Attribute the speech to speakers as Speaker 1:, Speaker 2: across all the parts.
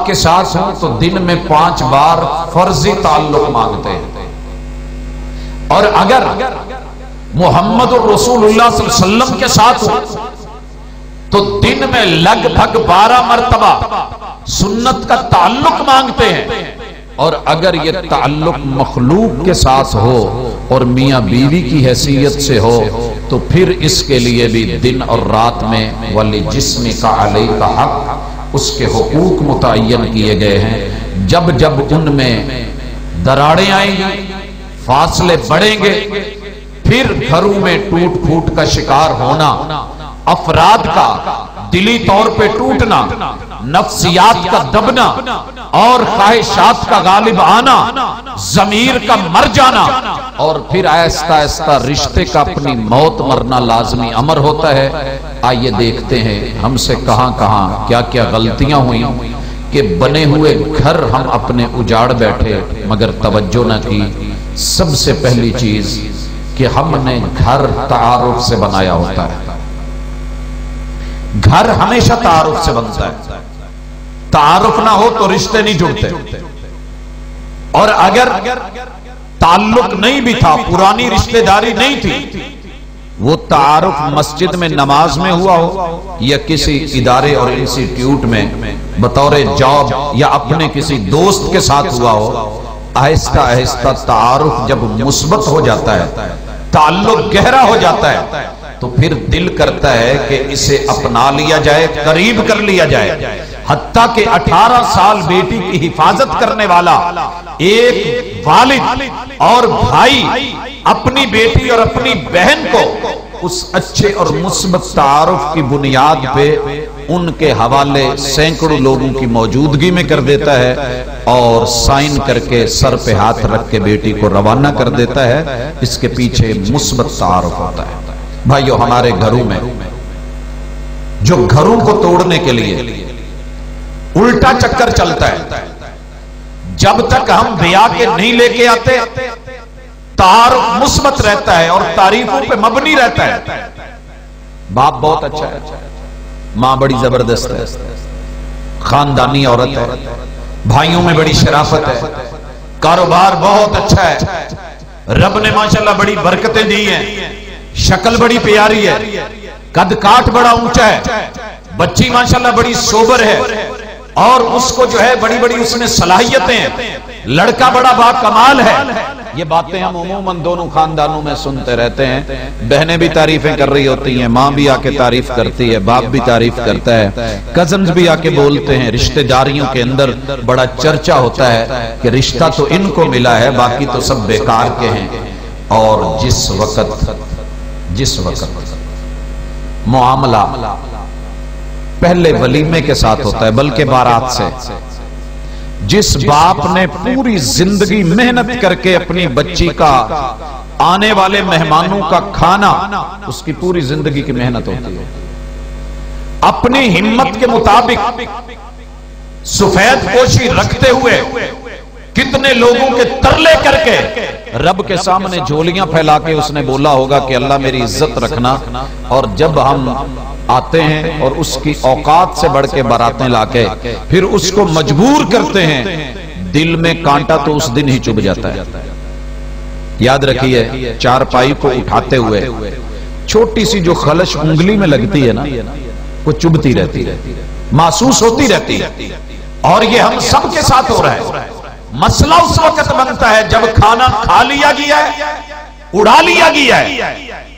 Speaker 1: के साथ हूं तो दिन में 5 बार फर्जी ताल्लुक मांगते हैं, और अगर मोहम्मद रसूलुल्लाह सल्लल्लाहु अलैहि वसल्लम के साथ हूं तो दिन में लगभग 12 मरतबा सुन्नत का ताल्लुक मांगते हैं। और अगर ये ताल्लुक मखलूक के साथ हो और मियां बीवी की हैसियत से हो तो फिर इसके लिए भी दिन और रात में वली जिस्म का अलई का हक, उसके हुकूक मुतय्यन किए गए हैं। जब जब उनमें दरारें आएंगी, फासले बढ़ेंगे, फिर घरों में टूट फूट का शिकार होना, अफराद का दिली तौर पे टूटना, नफ्सियात का दबना और ख्वाहिशात का गालिब आना, जमीर का मर जाना, और फिर आहिस्ता आहिस्ता रिश्ते का अपनी मौत मरना लाजमी अमर होता है। आइए देखते हैं हमसे कहां कहां क्या क्या गलतियां हुई कि बने हुए घर हम अपने उजाड़ बैठे मगर तवज्जो न की। सबसे पहली चीज कि हमने घर तारुफ से बनाया होता है। घर हमेशा तारुफ से बनता है, तारुफ ना हो तो रिश्ते नहीं जुड़ते। और अगर ताल्लुक नहीं भी था, पुरानी रिश्तेदारी नहीं थी, वो तारुफ मस्जिद में नमाज में हुआ हो या किसी इदारे और इंस्टीट्यूट में बतौर जॉब या अपने किसी दोस्त के साथ हुआ हो, आहिस्ता आहिस्ता तारुफ जब मुस्बत हो जाता है, ताल्लुक गहरा हो जाता है, तो फिर दिल करता है कि इसे अपना लिया जाए, करीब कर लिया जाए। हत्ता के 18 साल बेटी की हिफाजत करने वाला एक वालिद और भाई अपनी बेटी और अपनी बहन को उस अच्छे और मुस्बत तारुफ की बुनियाद पे उनके हवाले सैकड़ों लोगों की मौजूदगी में कर देता है और साइन करके सर पे हाथ रख के बेटी को रवाना कर देता है। इसके पीछे मुस्बत तारुफ होता है। भाइयों, हमारे घरों में जो घरों को तोड़ने के लिए उल्टा चक्कर चलता है, जब तक हम ब्याह के नहीं लेके आते तारुफ मुस्बत रहता है और तारीफों पे मबनी रहता है। बाप बहुत अच्छा है, मां बड़ी जबरदस्त है, खानदानी औरत है, भाइयों में बड़ी शराफत है, कारोबार बहुत अच्छा है, रब ने माशाल्लाह बड़ी बरकतें दी हैं, शक्ल बड़ी प्यारी है, कद काठ बड़ा ऊंचा है, बच्ची माशाल्लाह बड़ी सोबर है और उसको जो है बड़ी बड़ी उसमें सलाहियतें हैं, लड़का बड़ा बाकमाल है। ये बातें हम उमूमन दोनों खानदानों में सुनते रहते हैं। बहनें भी तारीफें कर रही होती हैं, माँ भी आके तारीफ करती है, बाप भी तारीफ करता है, कजन्स भी आके बोलते हैं। रिश्तेदारियों के अंदर बड़ा चर्चा होता है कि रिश्ता तो इनको मिला है, बाकी तो सब बेकार के हैं। और जिस वक्त मुआमला पहले वलीमे के साथ होता है, बल्कि बारात से, जिस बाप ने पूरी जिंदगी मेहनत करके अपनी बच्ची का आने वाले मेहमानों का खाना, उसकी पूरी जिंदगी की मेहनत होती है, अपनी हिम्मत के मुताबिक सफेद पोशी रखते हुए कितने लोगों के तरले करके रब के सामने झोलियां फैला के उसने बोला होगा कि अल्लाह मेरी इज्जत रखना। और जब हम आते हैं और उसकी औकात से बढ़ के बारातें लाके फिर उसको मजबूर करते हैं, दिल में कांटा तो उस दिन ही चुभ जाता है। याद रखिए, चारपाई को उठाते हुए छोटी सी जो खलश उंगली में लगती है ना, वो चुभती रहती है, महसूस होती रहती है। और ये हम सबके साथ हो रहा है। मसला उस वक्त बनता है जब खाना खा लिया गया है, उड़ा लिया गया है,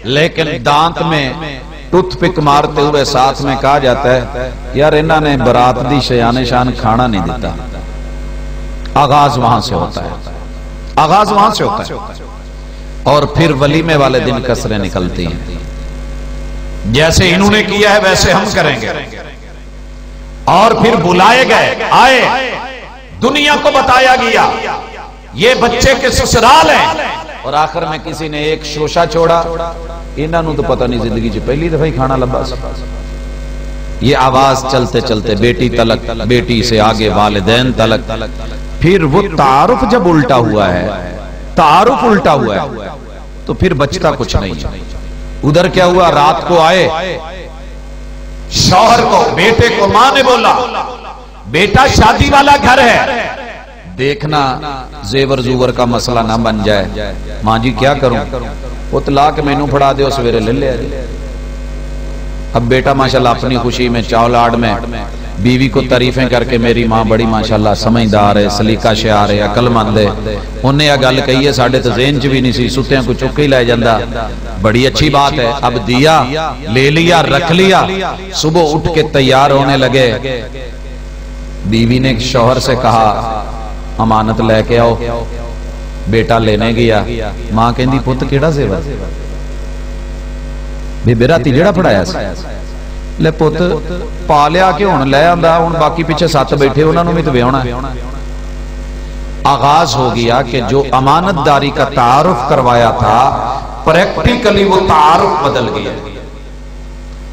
Speaker 1: लेकिन दांत में टूथपिक मारते हुए साथ में कहा जाता है यार इन्हों ने बरात दी शयाने शान खाना नहीं देता। आगाज वहां से होता है, आगाज वहां से होता है। और फिर वलीमे वाले दिन कसरें निकलती हैं, जैसे इन्होंने किया है वैसे हम करेंगे। और फिर बुलाए गए, आए, दुनिया को बताया गया ये बच्चे के ससुराल हैं, और आखिर में किसी ने एक शोशा छोड़ा, इन्होंने तो पता नहीं जिंदगी च पहली दफा ही खाना लब्बा। ये आवाज चलते चलते बेटी तलक, बेटी से आगे वालिदैन तलक। फिर वो तारुफ जब उल्टा हुआ है, तारुफ उल्टा हुआ है, तो फिर बचता कुछ नहीं है। उधर क्या हुआ, रात को आए, शौहर को, बेटे को मां ने बोला बेटा शादी वाला घर है, देखना जेवर जुवर का मसला ना बन जाए। मां जी क्या करूं, वो तलाक मैनू फड़ा दो, सवेरे ले लिया। अब बेटा माशाल्लाह अपनी खुशी में चौलाड़ में बीवी को तारीफें करके, मेरी मां बड़ी माशाल्लाह समझदार है, सलीका शियार है, अकलमंद है, उन्हें यह गल कही है साढ़े तो ज़हन च भी नहीं सी, सुत्तियां को चुक ही लै जांदा, बड़ी अच्छी बात है। अब दिया ले लिया, रख लिया, सुबह उठ के तैयार होने लगे। बीवी ने शौहर से कहा अमानत लेके आओ। बेटा लेने गया, मां कहती पुत केड़ा जेवर बेबे राती जेड़ा फड़ाया ले पुत पा लिया कि हुण लै आंदा, हुण बाकी पिछे सत बैठे उन्होंने भी तो व्याहना। आगाज हो गया कि जो अमानतदारी का तारुफ करवाया था, प्रैक्टिकली वो तारुफ बदल गया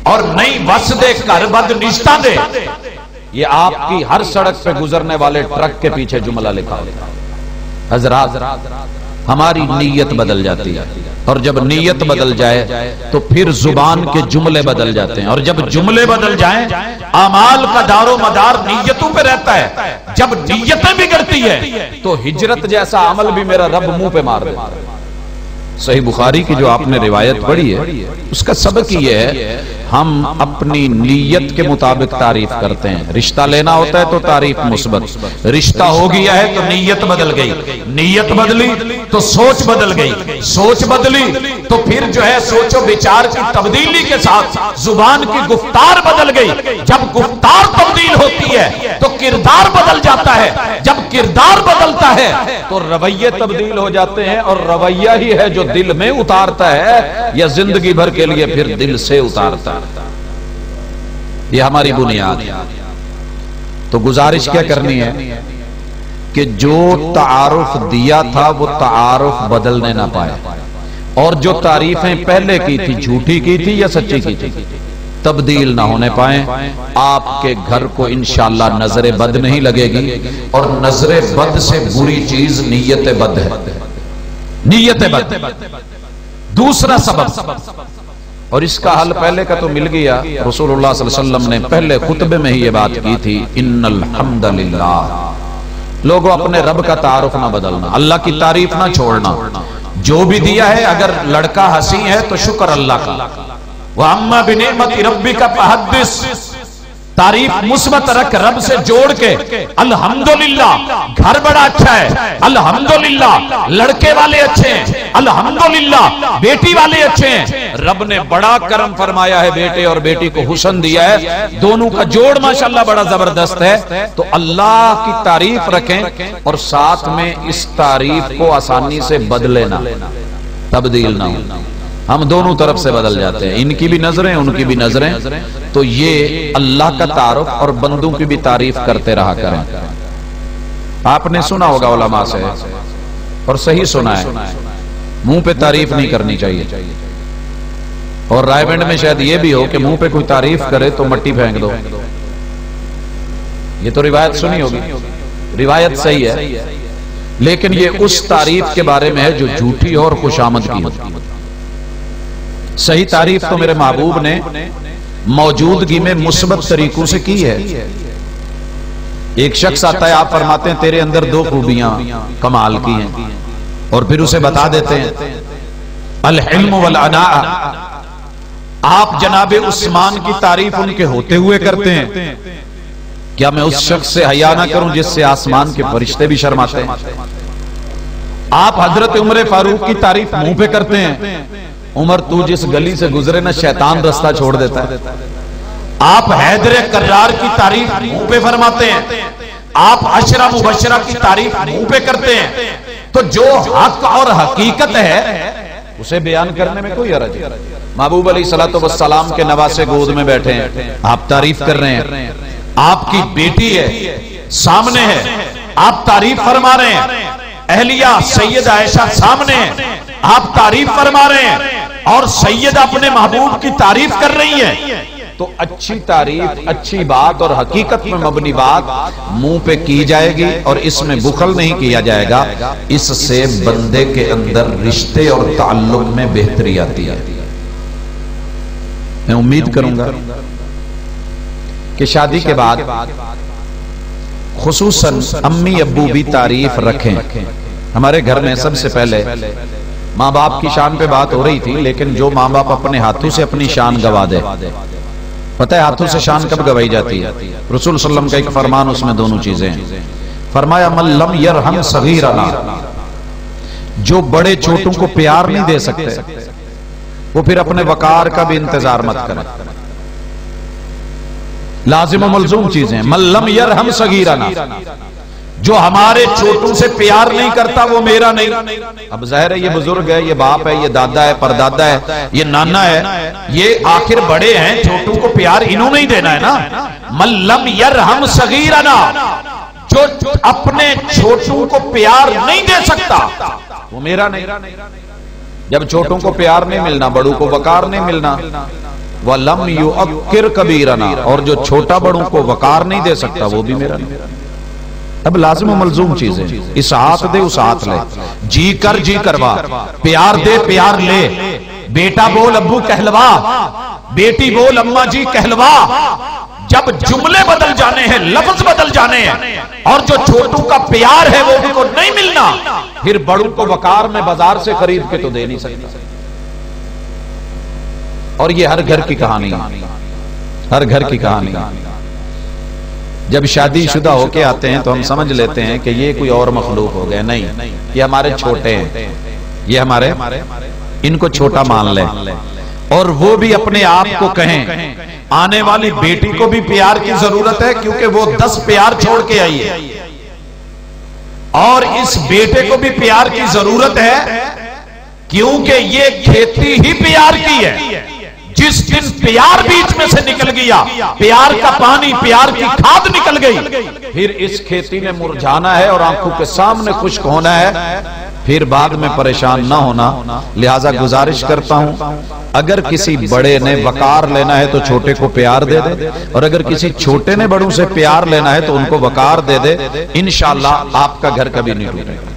Speaker 1: और नई बस दे घर बद निश्ता दे। ये आपकी हर सड़क पे गुजरने वाले ट्रक के पीछे जुमला लिखा होता है। हजरात, हमारी नीयत बदल जाती है और जब नीयत बदल जाए तो फिर जुबान के जुमले बदल जाते हैं, और जब जुमले बदल जाएं, अमाल का दारो मदार नीयतों पे रहता है। जब नीयतें बिगड़ती है तो हिजरत जैसा अमल भी मेरा रब मुंह पे मार देता है। सही बुखारी की जो आपने रिवायत पढ़ी है उसका सबक ये है, हम अपनी नीयत के मुताबिक तारीफ करते हैं। रिश्ता लेना होता है तो तारीफ मुस्बत, रिश्ता हो गया है तो नीयत बदल गई, नीयत बदली तो सोच बदल गई, सोच बदली तो फिर जो है सोचो विचार की तब्दीली के साथ जुबान की गुफ्तार बदल गई। जब गुफ्तार तब्दील होती है तो किरदार बदल जाता है, जब किरदार बदलता है तो रवैये तब्दील हो जाते हैं, और रवैया ही है जो दिल में उतारता है या जिंदगी भर के लिए फिर दिल से उतारता है। यह हमारी बुनियाद है। तो गुजारिश क्या करनी है कि जो तारुफ दिया था वो तारुफ बदलने ना पाए, और जो तारीफें पहले की थी झूठी की थी या सच्ची की थी तब्दील ना होने पाए। आपके घर को इंशाअल्लाह नजरे बद नहीं लगेगी, और नजरे बद से बुरी चीज नीयत बद है, नीयत बद। दूसरा सबब, और इसका हल पहले का तो मिल गया, रसूलुल्लाह सल्लल्लाहु अलैहि वसल्लम ने पहले खुतबे में ही ये बात की थी, इन्नल हम्दुलिल्लाह। लोगों अपने रब का तारुफ ना बदलना, अल्लाह की तारीफ ना छोड़ना। जो भी दिया है, अगर लड़का हंसी है तो शुक्र अल्लाह का, वह अम्मा बिनेमति रब्बिका फहद्दिस, तारीफ मुस्बत रख, रब से जोड़ के अल्हम्दुलिल्लाह। घर बड़ा अच्छा है, अल्हम्दुलिल्लाह। लड़के वाले अच्छे हैं, अल्हम्दुलिल्लाह। बेटी वाले अच्छे हैं, रब ने बड़ा करम फरमाया है, बेटे और बेटी को हुस्न दिया है, दोनों का जोड़ माशाल्लाह बड़ा जबरदस्त है। तो अल्लाह की तारीफ रखें और साथ में इस तारीफ को आसानी से बदले ना, तब्दील ना हो। हम दोनों तरफ से बदल जाते हैं, इनकी भी नजरें उनकी भी नजरें। तो ये अल्लाह का तारुफ और बंदों की भी तारीफ करते रहा करें। आपने सुना होगा उलमा से, और सही सुना है, मुंह पे तारीफ नहीं करनी चाहिए। और रायबंड में शायद ये भी हो कि मुंह पे कोई तारीफ करे तो मट्टी फेंक दो। ये तो रिवायत सुनी होगी, रिवायत सही है, लेकिन ये उस तारीफ के बारे में है जो झूठी और खुशामद की होती। सही तारीफ तो मेरे महबूब ने मौजूदगी में मुस्बत तरीकों से की है। एक शख्स आता है, आप फरमाते हैं तेरे अंदर दो खूबियां कमाल की हैं, और फिर उसे बता देते हैं अल इल्म वल अना। आप जनाबे उस्मान की तारीफ उनके होते हुए करते हैं, क्या मैं उस शख्स से हया ना करूं जिससे आसमान के फरिश्ते भी शर्माते हैं? आप हजरत उमर फारूक की तारीफ मुंह पे करते हैं, उमर तू जिस गली से गुजरे ना शैतान रास्ता छोड़ देता है। आप हैदर कर्रार की तारीफ मुंह पे फरमाते हैं, आप अशरा मुबशरा की तारीफ मुंह पे करते हैं। तो जो हक और हकीकत है उसे बयान करने में कोई हर्ज नहीं। महबूब अलैहिस्सलातु वस्सलाम के नवासे गोद में बैठे हैं, आप तारीफ कर रहे हैं। आपकी बेटी है सामने है, आप तारीफ फरमा रहे हैं। अहलिया सैयद आयशा सामने है, आप तारीफ फरमा रहे हैं, और सैयद अपने महबूब की तारीफ कर रही है। तो अच्छी तारीफ, अच्छी बात और हकीकत में मबनी बात मुंह पे की जाएगी, और इसमें बुखल नहीं किया जाएगा। इससे बंदे के अंदर रिश्ते और ताल्लुक में बेहतरी आती है। मैं उम्मीद करूंगा कि शादी के बाद खुसूसन अम्मी अब्बू भी तारीफ रखें। हमारे घर में सबसे पहले माँ बाप की शान पे बात हो रही थी, लेकिन जो माँ बाप अपने हाथों से अपनी शान गवा दे, पता है हाथों से शान कब गवाई जाती है? रसूल सल्लल्लाहु अलैहि वसल्लम का एक फरमान, उसमें दोनों चीजें हैं। फरमाया मल्लम यरहम सगीरना, जो बड़े छोटों को प्यार नहीं दे सकते वो फिर अपने वकार का भी इंतजार मत करें। लाजिम मलजूम चीजें। मल्लम यरहम सगीरना, जो हमारे छोटों से प्यार नहीं करता वो मेरा नहीं। अब जाहिर है ये बुजुर्ग है, ये बाप है, ये दादा है, परदादा है, ये नाना है, ये आखिर बड़े हैं, छोटों को प्यार इन्होंने ही देना है ना। मल्लम यरहम सगीरना, जो अपने छोटों को प्यार नहीं दे सकता वो मेरा नहीं। जब छोटों को प्यार नहीं मिलना, बड़ों को वकार नहीं मिलना, वलम युअक्किर कबीरना, और जो छोटा बड़ों को वकार नहीं दे सकता वो भी मेरा नहीं। अब लाजिम मलजूम चीजें, इस हाथ दे उस हाथ ले, जी कर जी करवा, प्यार दे प्यार ले, बेटा बोल अब्बू कहलवा, बेटी बोल अम्मा जी कहलवा। जब जुमले बदल जाने हैं, लफ्ज बदल जाने हैं, और जो छोटू का प्यार है वो उनको नहीं मिलना, फिर बड़ों को वकार में बाजार से खरीद के तो दे नहीं सकता। और ये हर घर की कहानी है, हर घर की कहानी है। जब शादीशुदा होके आते हैं तो हम समझ लेते हैं कि ये कोई और मखलूक हो गया। नहीं, ये हमारे छोटे हैं, ये हमारे, इनको छोटा मान लें। और वो भी अपने आप को कहें, आने वाली बेटी को भी प्यार की जरूरत है, क्योंकि वो 10 प्यार छोड़ के आई है, और इस बेटे को भी प्यार की जरूरत है, क्योंकि ये खेती ही प्यार की है। जिस दिन प्यार बीच में से निकल गया, प्यार का पानी, प्यार की खाद निकल गई, फिर इस खेती ने मुरझाना है और आंखों के सामने खुश्क होना है, फिर बाद में परेशान ना होना। लिहाजा गुजारिश करता हूं, अगर किसी बड़े ने वकार लेना है तो छोटे को प्यार दे दे, और अगर किसी छोटे ने बड़ों से प्यार लेना है तो उनको वकार दे दे। इंशाअल्लाह आपका घर कभी नहीं टूटेगा।